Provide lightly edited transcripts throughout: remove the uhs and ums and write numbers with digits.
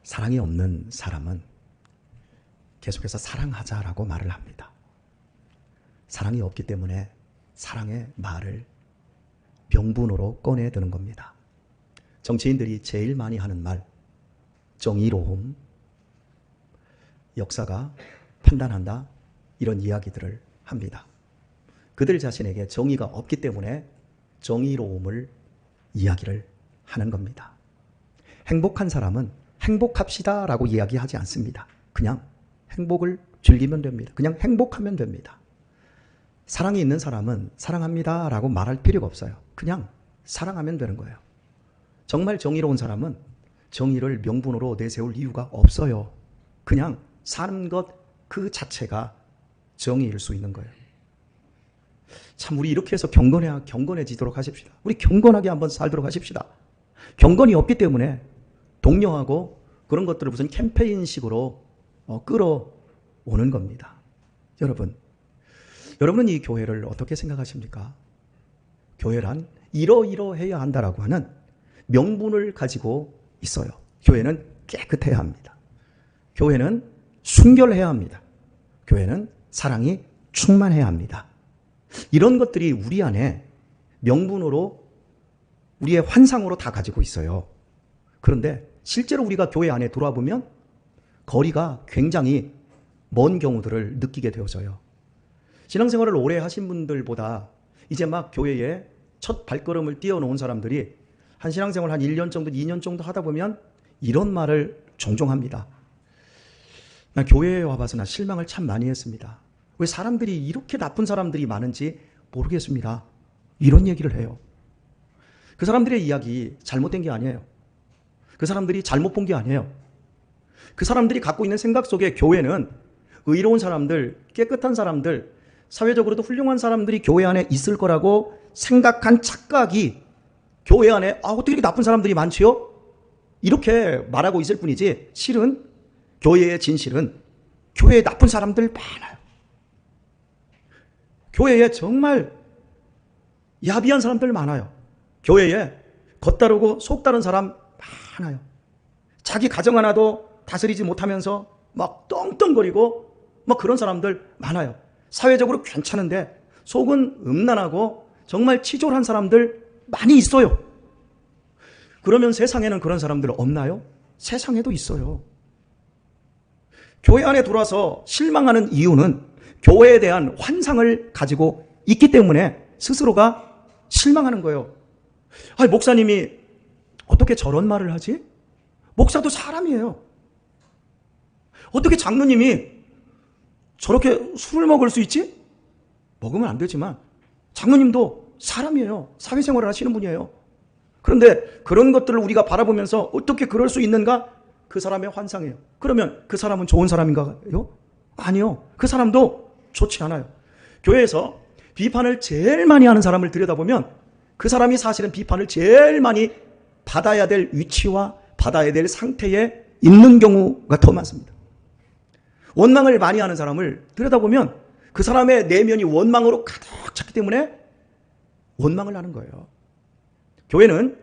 사랑이 없는 사람은 계속해서 사랑하자라고 말을 합니다. 사랑이 없기 때문에 사랑의 말을 명분으로 꺼내드는 겁니다. 정치인들이 제일 많이 하는 말, 정의로움, 역사가 판단한다, 이런 이야기들을 합니다. 그들 자신에게 정의가 없기 때문에 정의로움을 이야기를 하는 겁니다. 행복한 사람은 행복합시다 라고 이야기하지 않습니다. 그냥 행복을 즐기면 됩니다. 그냥 행복하면 됩니다. 사랑이 있는 사람은 사랑합니다 라고 말할 필요가 없어요. 그냥 사랑하면 되는 거예요. 정말 정의로운 사람은 정의를 명분으로 내세울 이유가 없어요. 그냥 사는 것 그 자체가 정의일 수 있는 거예요. 참, 우리 이렇게 해서 경건해지도록 하십시다. 우리 경건하게 한번 살도록 하십시다. 경건이 없기 때문에 독려하고 그런 것들을 무슨 캠페인식으로 끌어오는 겁니다. 여러분은 이 교회를 어떻게 생각하십니까? 교회란 이러이러해야 한다라고 하는 명분을 가지고 있어요. 교회는 깨끗해야 합니다. 교회는 순결해야 합니다. 교회는 사랑이 충만해야 합니다. 이런 것들이 우리 안에 명분으로, 우리의 환상으로 다 가지고 있어요. 그런데 실제로 우리가 교회 안에 돌아와 보면 거리가 굉장히 먼 경우들을 느끼게 되어져요. 신앙생활을 오래 하신 분들보다 이제 막 교회에 첫 발걸음을 띄워놓은 사람들이 한 신앙생활 한 1년 정도, 2년 정도 하다 보면 이런 말을 종종 합니다. 나 교회에 와봐서 나 실망을 참 많이 했습니다. 왜 사람들이 이렇게 나쁜 사람들이 많은지 모르겠습니다. 이런 얘기를 해요. 그 사람들의 이야기 잘못된 게 아니에요. 그 사람들이 잘못 본 게 아니에요. 그 사람들이 갖고 있는 생각 속에 교회는 의로운 사람들, 깨끗한 사람들, 사회적으로도 훌륭한 사람들이 교회 안에 있을 거라고 생각한 착각이 교회 안에 어떻게 이렇게 나쁜 사람들이 많지요? 이렇게 말하고 있을 뿐이지, 실은 교회의 진실은 교회에 나쁜 사람들 많아요. 교회에 정말 야비한 사람들 많아요. 교회에 겉다르고 속다른 사람 많아요. 자기 가정 하나도 다스리지 못하면서 막 떵떵거리고 막 그런 사람들 많아요. 사회적으로 괜찮은데 속은 음란하고 정말 치졸한 사람들 많이 있어요. 그러면 세상에는 그런 사람들 없나요? 세상에도 있어요. 교회 안에 들어와서 실망하는 이유는 교회에 대한 환상을 가지고 있기 때문에 스스로가 실망하는 거예요. 목사님이 어떻게 저런 말을 하지? 목사도 사람이에요. 어떻게 장로님이 저렇게 술을 먹을 수 있지? 먹으면 안 되지만 장로님도 사람이에요. 사회생활을 하시는 분이에요. 그런데 그런 것들을 우리가 바라보면서 어떻게 그럴 수 있는가? 그 사람의 환상이에요. 그러면 그 사람은 좋은 사람인가요? 아니요. 그 사람도 좋지 않아요. 교회에서 비판을 제일 많이 하는 사람을 들여다보면 그 사람이 사실은 비판을 제일 많이 받아야 될 위치와 받아야 될 상태에 있는 경우가 더 많습니다. 원망을 많이 하는 사람을 들여다보면 그 사람의 내면이 원망으로 가득 찼기 때문에 원망을 하는 거예요. 교회는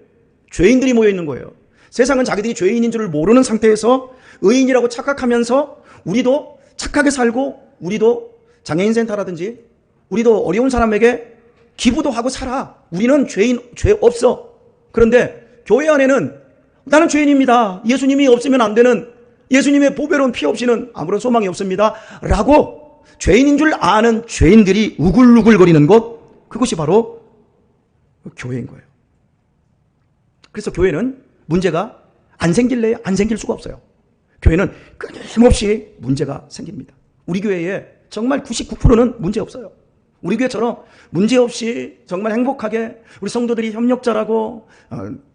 죄인들이 모여 있는 거예요. 세상은 자기들이 죄인인 줄을 모르는 상태에서 의인이라고 착각하면서 우리도 착하게 살고, 우리도 장애인 센터라든지 우리도 어려운 사람에게 기부도 하고 살아. 우리는 죄 없어. 그런데 교회 안에는 나는 죄인입니다. 예수님이 없으면 안 되는, 예수님의 보배로운 피 없이는 아무런 소망이 없습니다. 라고 죄인인 줄 아는 죄인들이 우글우글거리는 곳, 그것이 바로 교회인 거예요. 그래서 교회는 문제가 안 생길래야 안 생길 수가 없어요. 교회는 끊임없이 문제가 생깁니다. 우리 교회에 정말 99%는 문제 없어요. 우리 교회처럼 문제없이 정말 행복하게 우리 성도들이 협력자라고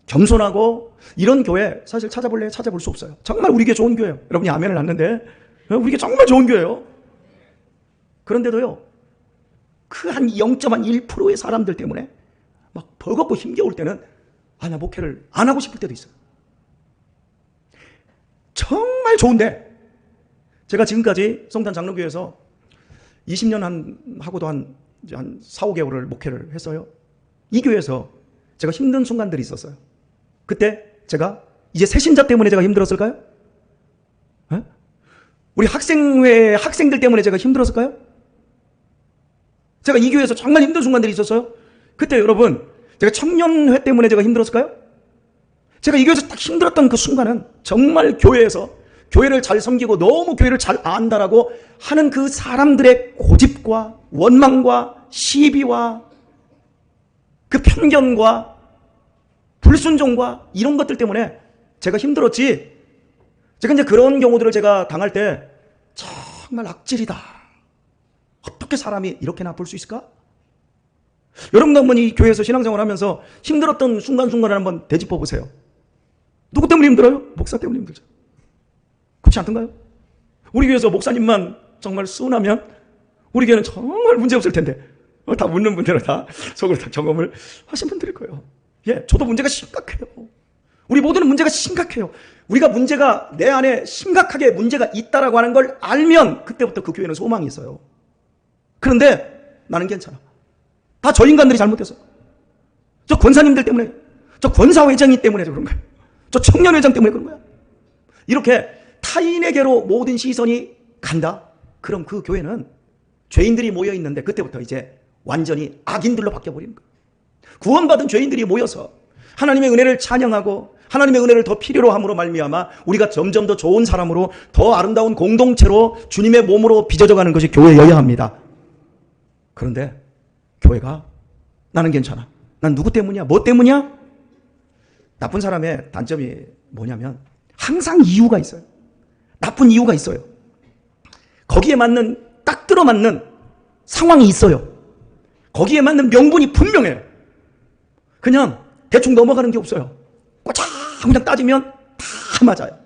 겸손하고 이런 교회 사실 찾아볼 수 없어요. 정말 우리 교회 좋은 교회예요. 여러분이 아멘을 하는데 우리 교회 정말 좋은 교회예요. 그런데도요, 그 한 0.1%의 사람들 때문에 막 버겁고 힘겨울 때는 나 목회를 안 하고 싶을 때도 있어요. 정말 좋은데 제가 지금까지 성탄 장로교회에서 20년 하고도 한 4, 5개월을 목회를 했어요. 이 교회에서 제가 힘든 순간들이 있었어요. 그때 제가 이제 새신자 때문에 제가 힘들었을까요? 우리 학생회 학생들 때문에 제가 힘들었을까요? 제가 이 교회에서 정말 힘든 순간들이 있었어요. 그때 여러분, 제가 청년회 때문에 제가 힘들었을까요? 제가 이 교회에서 딱 힘들었던 그 순간은 정말 교회에서 교회를 잘 섬기고 너무 교회를 잘 안다라고 하는 그 사람들의 고집과 원망과 시비와 그 편견과 불순종과 이런 것들 때문에 제가 힘들었지. 제가 이제 그런 경우들을 제가 당할 때 정말 악질이다. 어떻게 사람이 이렇게 나쁠 수 있을까? 여러분도 한번 이 교회에서 신앙생활 하면서 힘들었던 순간순간을 한번 되짚어 보세요. 누구 때문에 힘들어요? 목사 때문에 힘들죠. 그렇지 않던가요? 우리 교회에서 목사님만 정말 순하면 우리 교회는 정말 문제 없을 텐데 다 묻는 분들은 다 속으로 다 경험을 하신 분들일 거예요. 예, 저도 문제가 심각해요. 우리 모두는 문제가 심각해요. 우리가 문제가 내 안에 심각하게 문제가 있다라고 하는 걸 알면 그때부터 그 교회는 소망이 있어요. 그런데 나는 괜찮아. 다 저 인간들이 잘못했어요. 저 권사님들 때문에, 저 권사회장이 때문에 그런 거예요. 저 청년회장 때문에 그런 거야. 이렇게 타인에게로 모든 시선이 간다? 그럼 그 교회는 죄인들이 모여 있는데 그때부터 이제 완전히 악인들로 바뀌어버리는 거예요. 구원받은 죄인들이 모여서 하나님의 은혜를 찬양하고 하나님의 은혜를 더 필요로 함으로 말미암아 우리가 점점 더 좋은 사람으로 더 아름다운 공동체로 주님의 몸으로 빚어져가는 것이 교회여야 합니다. 그런데 교회가 나는 괜찮아. 난 누구 때문이야? 뭐 때문이야? 나쁜 사람의 단점이 뭐냐면 항상 이유가 있어요. 나쁜 이유가 있어요. 거기에 맞는 딱 들어맞는 상황이 있어요. 거기에 맞는 명분이 분명해요. 그냥 대충 넘어가는 게 없어요. 꼬장 그냥 따지면 다 맞아요.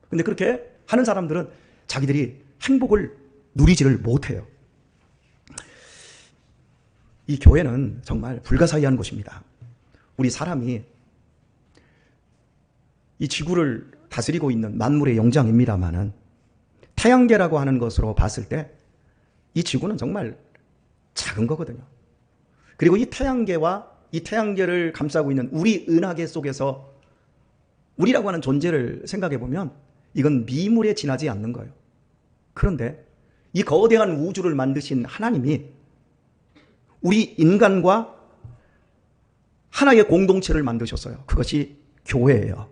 근데 그렇게 하는 사람들은 자기들이 행복을 누리지를 못해요. 이 교회는 정말 불가사의한 곳입니다. 우리 사람이 이 지구를 다스리고 있는 만물의 영장입니다만은 태양계라고 하는 것으로 봤을 때 이 지구는 정말 작은 거거든요. 그리고 이 태양계와 이 태양계를 감싸고 있는 우리 은하계 속에서 우리라고 하는 존재를 생각해 보면 이건 미물에 지나지 않는 거예요. 그런데 이 거대한 우주를 만드신 하나님이 우리 인간과 하나의 공동체를 만드셨어요. 그것이 교회예요.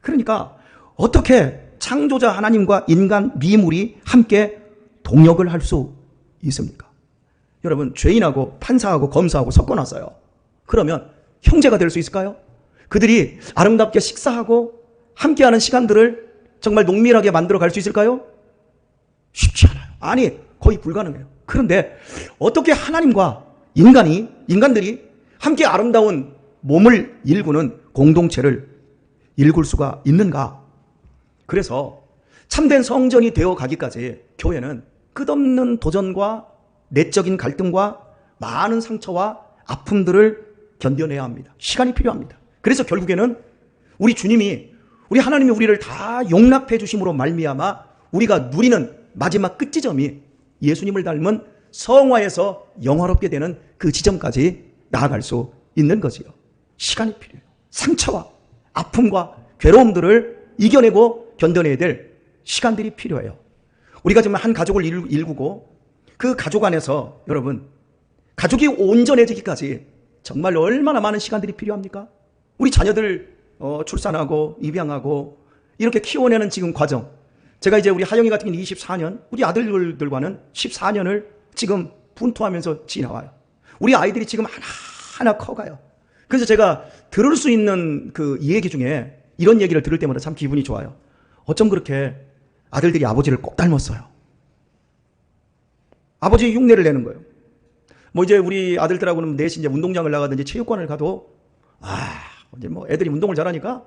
그러니까 어떻게 창조자 하나님과 인간 미물이 함께 동역을 할 수 있습니까? 여러분, 죄인하고 판사하고 검사하고 섞어놨어요. 그러면 형제가 될 수 있을까요? 그들이 아름답게 식사하고 함께하는 시간들을 정말 농밀하게 만들어 갈 수 있을까요? 쉽지 않아요. 아니, 거의 불가능해요. 그런데 어떻게 하나님과 인간들이 함께 아름다운 몸을 일구는 공동체를 일굴 수가 있는가? 그래서 참된 성전이 되어 가기까지 교회는 끝없는 도전과 내적인 갈등과 많은 상처와 아픔들을 견뎌내야 합니다. 시간이 필요합니다. 그래서 결국에는 우리 주님이, 우리 하나님이 우리를 다 용납해 주심으로 말미암아 우리가 누리는 마지막 끝지점이 예수님을 닮은 성화에서 영화롭게 되는 그 지점까지 나아갈 수 있는 거지요. 시간이 필요해요. 상처와 아픔과 괴로움들을 이겨내고 견뎌내야 될 시간들이 필요해요. 우리가 정말 한 가족을 일구고 그 가족 안에서 여러분, 가족이 온전해지기까지 정말 얼마나 많은 시간들이 필요합니까? 우리 자녀들 출산하고 입양하고 이렇게 키워내는 지금 과정, 제가 이제 우리 하영이 같은 경우는 24년, 우리 아들들과는 14년을 지금 분투하면서 지나와요. 우리 아이들이 지금 하나하나 커가요. 그래서 제가 들을 수 있는 그 얘기 중에 이런 얘기를 들을 때마다 참 기분이 좋아요. 어쩜 그렇게 아들들이 아버지를 꼭 닮았어요. 아버지 흉내를 내는 거예요. 뭐 이제 우리 아들들하고는 넷이 이제 운동장을 나가든지 체육관을 가도 이제 뭐 애들이 운동을 잘하니까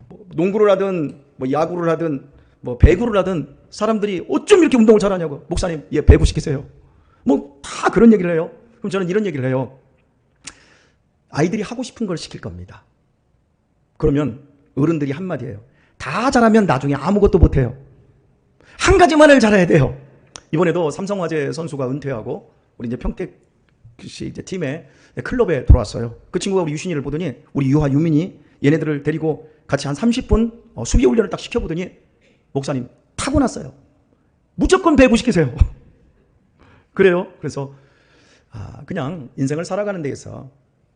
뭐 농구를 하든 뭐 야구를 하든 뭐 배구를 하든 사람들이 어쩜 이렇게 운동을 잘하냐고. 목사님, 얘 배구 시키세요. 뭐 다 그런 얘기를 해요. 그럼 저는 이런 얘기를 해요. 아이들이 하고 싶은 걸 시킬 겁니다. 그러면 어른들이 한마디예요. 다 잘하면 나중에 아무것도 못해요. 한 가지만을 잘해야 돼요. 이번에도 삼성화재 선수가 은퇴하고 우리 이제 평택 이제 팀에 클럽에 들어왔어요. 그 친구가 우리 유신이를 보더니 우리 유하 유민이 얘네들을 데리고 같이 한 30분 수비 훈련을 딱 시켜보더니 목사님 다 타고났어요. 무조건 배구시키세요. 그래요. 그래서 그냥 인생을 살아가는 데에서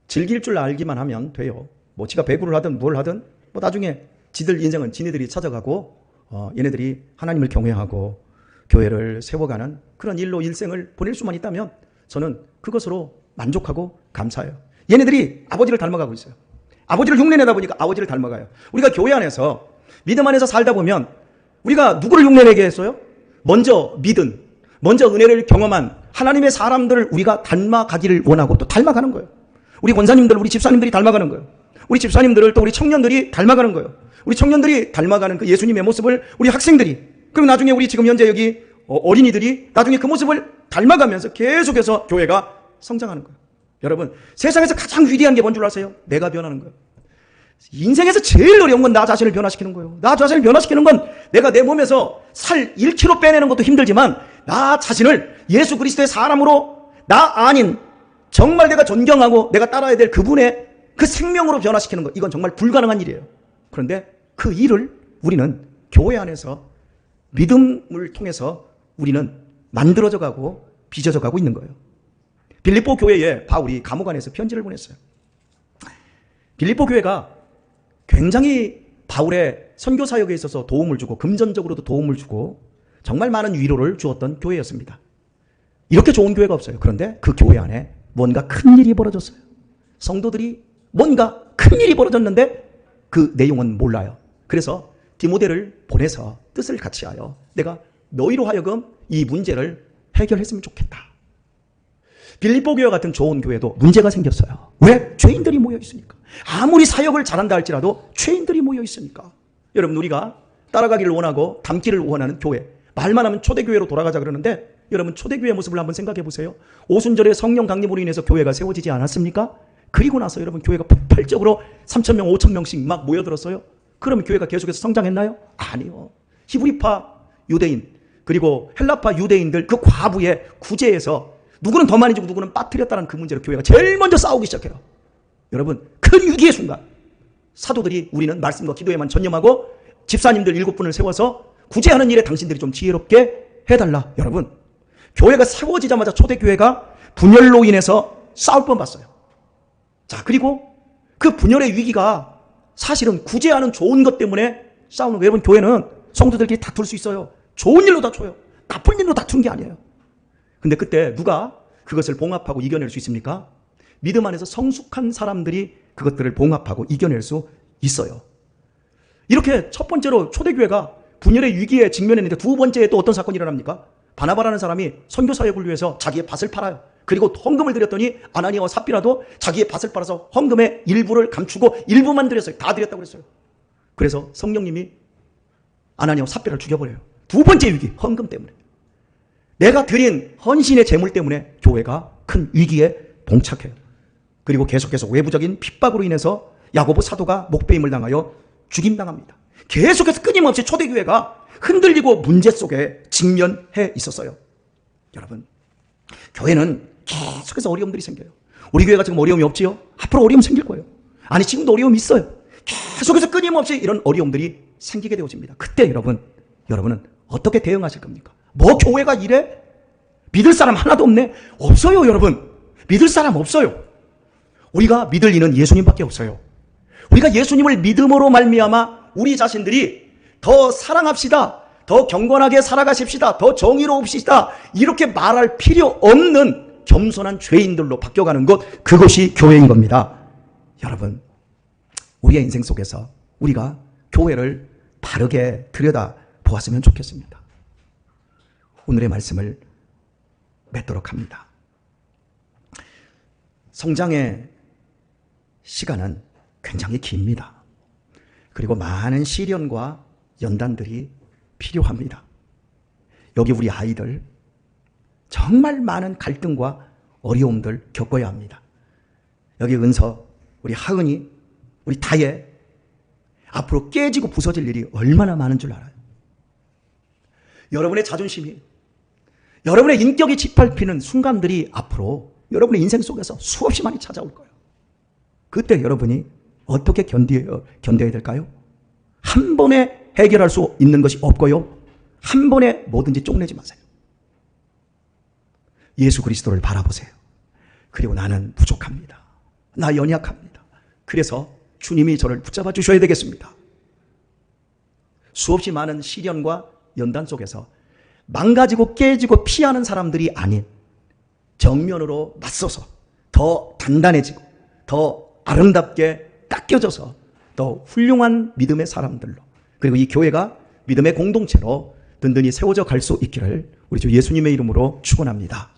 즐길 줄 알기만 하면 돼요. 뭐 지가 배구를 하든 뭘 하든 뭐 나중에 지들 인생은 지네들이 찾아가고 얘네들이 하나님을 경외하고 교회를 세워가는 그런 일로 일생을 보낼 수만 있다면 저는 그것으로 만족하고 감사해요. 얘네들이 아버지를 닮아가고 있어요. 아버지를 흉내내다 보니까 아버지를 닮아가요. 우리가 교회 안에서 믿음 안에서 살다 보면 우리가 누구를 흉내내게 했어요? 먼저 믿은, 먼저 은혜를 경험한 하나님의 사람들을 우리가 닮아가기를 원하고 또 닮아가는 거예요. 우리 권사님들, 우리 집사님들이 닮아가는 거예요. 우리 집사님들을 또 우리 청년들이 닮아가는 거예요. 우리 청년들이 닮아가는 그 예수님의 모습을 우리 학생들이, 그리고 나중에 우리 지금 현재 여기 어린이들이 나중에 그 모습을 닮아가면서 계속해서 교회가 성장하는 거예요. 여러분, 세상에서 가장 위대한 게 뭔 줄 아세요? 내가 변하는 거예요. 인생에서 제일 어려운 건 나 자신을 변화시키는 거예요. 나 자신을 변화시키는 건 내가 내 몸에서 살 1kg 빼내는 것도 힘들지만 나 자신을 예수 그리스도의 사람으로 나 아닌 정말 내가 존경하고 내가 따라야 될 그분의 그 생명으로 변화시키는 것, 이건 정말 불가능한 일이에요. 그런데 그 일을 우리는 교회 안에서 믿음을 통해서 우리는 만들어져 가고 빚어져 가고 있는 거예요. 빌립보 교회에 바울이 감옥 안에서 편지를 보냈어요. 빌립보 교회가 굉장히 바울의 선교 사역에 있어서 도움을 주고 금전적으로도 도움을 주고 정말 많은 위로를 주었던 교회였습니다. 이렇게 좋은 교회가 없어요. 그런데 그 교회 안에 뭔가 큰 일이 벌어졌어요. 성도들이 뭔가 큰 일이 벌어졌는데 그 내용은 몰라요. 그래서 디모데를 보내서 뜻을 같이 하여 내가 너희로 하여금 이 문제를 해결했으면 좋겠다. 빌립보 교회 같은 좋은 교회도 문제가 생겼어요. 왜? 죄인들이 모여 있으니까. 아무리 사역을 잘한다 할지라도 죄인들이 모여 있으니까. 여러분, 우리가 따라가기를 원하고 닮기를 원하는 교회, 말만 하면 초대교회로 돌아가자 그러는데 여러분, 초대교회 모습을 한번 생각해 보세요. 오순절에 성령 강림으로 인해서 교회가 세워지지 않았습니까? 그리고 나서 여러분, 교회가 폭발적으로 3,000명, 5,000명씩 막 모여들었어요. 그러면 교회가 계속해서 성장했나요? 아니요. 히브리파 유대인 그리고 헬라파 유대인들 그 과부의 구제에서 누구는 더 많이 주고 누구는 빠뜨렸다는 그 문제로 교회가 제일 먼저 싸우기 시작해요. 여러분, 큰 위기의 순간 사도들이 우리는 말씀과 기도에만 전념하고 집사님들 7분을 세워서 구제하는 일에 당신들이 좀 지혜롭게 해달라. 여러분, 교회가 세워지자마자 초대교회가 분열로 인해서 싸울 뻔 봤어요. 자, 그리고 그 분열의 위기가 사실은 구제하는 좋은 것 때문에 싸우는 거예요. 여러분, 교회는 성도들끼리 다툴 수 있어요. 좋은 일로 다투어요. 나쁜 일로 다투는 게 아니에요. 근데 그때 누가 그것을 봉합하고 이겨낼 수 있습니까? 믿음 안에서 성숙한 사람들이 그것들을 봉합하고 이겨낼 수 있어요. 이렇게 첫 번째로 초대교회가 분열의 위기에 직면했는데 두 번째에 또 어떤 사건이 일어납니까? 바나바라는 사람이 선교 사역을 위해서 자기의 밭을 팔아요. 그리고 헌금을 드렸더니 아나니아와 삽비라도 자기의 밭을 팔아서 헌금의 일부를 감추고 일부만 드렸어요. 다 드렸다고 그랬어요. 그래서 성령님이 아나니아와 삽비를 죽여버려요. 두 번째 위기, 헌금 때문에. 내가 드린 헌신의 재물 때문에 교회가 큰 위기에 봉착해요. 그리고 계속해서 외부적인 핍박으로 인해서 야고보 사도가 목배임을 당하여 죽임당합니다. 계속해서 끊임없이 초대교회가 흔들리고 문제 속에 직면해 있었어요. 여러분, 교회는 계속해서 어려움들이 생겨요. 우리 교회가 지금 어려움이 없지요? 앞으로 어려움 생길 거예요. 아니, 지금도 어려움이 있어요. 계속해서 끊임없이 이런 어려움들이 생기게 되어집니다. 그때 여러분은 어떻게 대응하실 겁니까? 뭐 교회가 이래? 믿을 사람 하나도 없네? 없어요, 여러분. 믿을 사람 없어요. 우리가 믿을 이는 예수님밖에 없어요. 우리가 예수님을 믿음으로 말미암아 우리 자신들이 더 사랑합시다, 더 경건하게 살아가십시다, 더 정의로웁시다, 이렇게 말할 필요 없는 겸손한 죄인들로 바뀌어가는 것, 그것이 교회인 겁니다. 여러분, 우리의 인생 속에서 우리가 교회를 바르게 들여다보았으면 좋겠습니다. 오늘의 말씀을 맺도록 합니다. 성장의 시간은 굉장히 깁니다. 그리고 많은 시련과 연단들이 필요합니다. 여기 우리 아이들 정말 많은 갈등과 어려움들 겪어야 합니다. 여기 은서, 우리 하은이, 우리 다혜, 앞으로 깨지고 부서질 일이 얼마나 많은 줄 알아요. 여러분의 자존심이, 여러분의 인격이 짓밟히는 순간들이 앞으로 여러분의 인생 속에서 수없이 많이 찾아올 거예요. 그때 여러분이 어떻게 견뎌야 될까요? 한 번에 해결할 수 있는 것이 없고요. 한 번에 뭐든지 쪽내지 마세요. 예수 그리스도를 바라보세요. 그리고 나는 부족합니다. 나 연약합니다. 그래서 주님이 저를 붙잡아 주셔야 되겠습니다. 수없이 많은 시련과 연단 속에서 망가지고 깨지고 피하는 사람들이 아닌 정면으로 맞서서 더 단단해지고 더 아름답게 깎여져서 더 훌륭한 믿음의 사람들로, 그리고 이 교회가 믿음의 공동체로 든든히 세워져 갈 수 있기를 우리 주 예수님의 이름으로 축원합니다.